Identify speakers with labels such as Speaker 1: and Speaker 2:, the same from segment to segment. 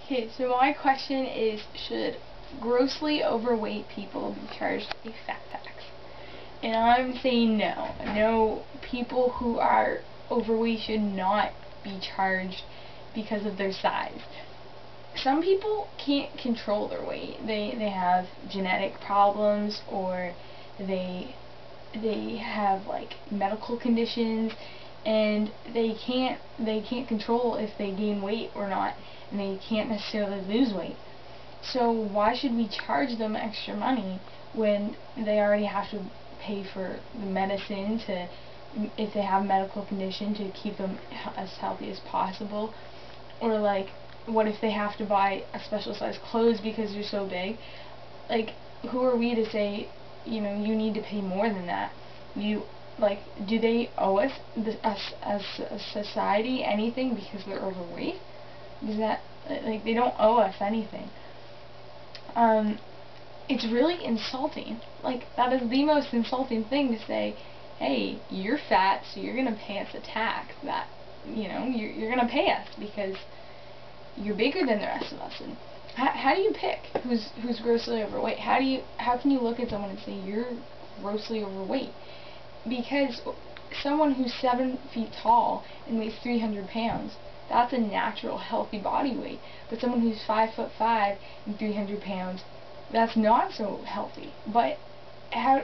Speaker 1: Okay, so my question is, should grossly overweight people be charged a fat tax? And I'm saying no. No, people who are overweight should not be charged because of their size. Some people can't control their weight. They have genetic problems, or they have like medical conditions, and they can't control if they gain weight or not, and they can't necessarily lose weight. So why should we charge them extra money when they already have to pay for the medicine to, if they have a medical condition, to keep them as healthy as possible? Or like, what if they have to buy a special size clothes because they're so big? Like, who are we to say, you know, you need to pay more than that? Do they owe us as a society anything because they're overweight? Is that, like, they don't owe us anything. It's really insulting. Like, that is the most insulting thing to say, hey, you're fat, so you're gonna pay us a tax. That, you know, you're gonna pay us because you're bigger than the rest of us. And how do you pick who's grossly overweight? How can you look at someone and say you're grossly overweight? Because someone who's 7 feet tall and weighs 300 pounds, that's a natural, healthy body weight. But someone who's 5'5" and 300 pounds, that's not so healthy. But how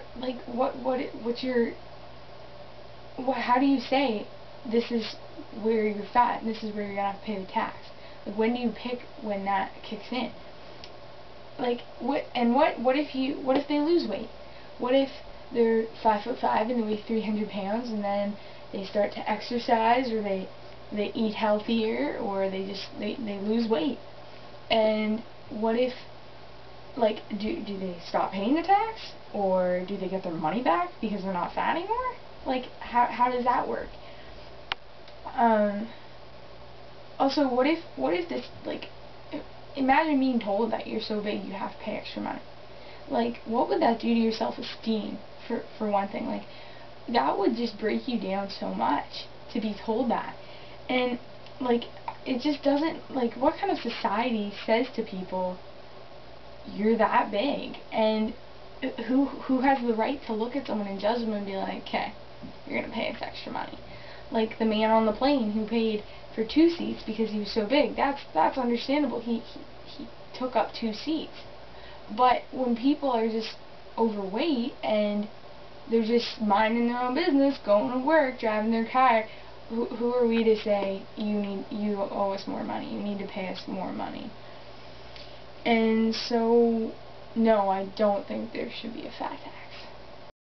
Speaker 1: do you say this is where you're fat and this is where you're gonna have to pay the tax? Like, when do you pick when that kicks in? Like, what if they lose weight? What if they're 5'5" and they weigh 300 pounds, and then they start to exercise, or they eat healthier, or they lose weight? And what if, like, do they stop paying the tax, or do they get their money back because they're not fat anymore? Like, how does that work? Also, what if this, like, imagine being told that you're so big you have to pay extra money. Like, what would that do to your self-esteem, for one thing? Like, that would just break you down so much, to be told that. And, like, it just doesn't, like, what kind of society says to people, you're that big? And who has the right to look at someone and judge them and be like, okay, you're gonna pay us extra money? Like the man on the plane who paid for 2 seats because he was so big. That's understandable. He took up 2 seats. But when people are just overweight and they're just minding their own business, going to work, driving their car, who are we to say you owe us more money? You need to pay us more money? And so, no, I don't think there should be a fat tax.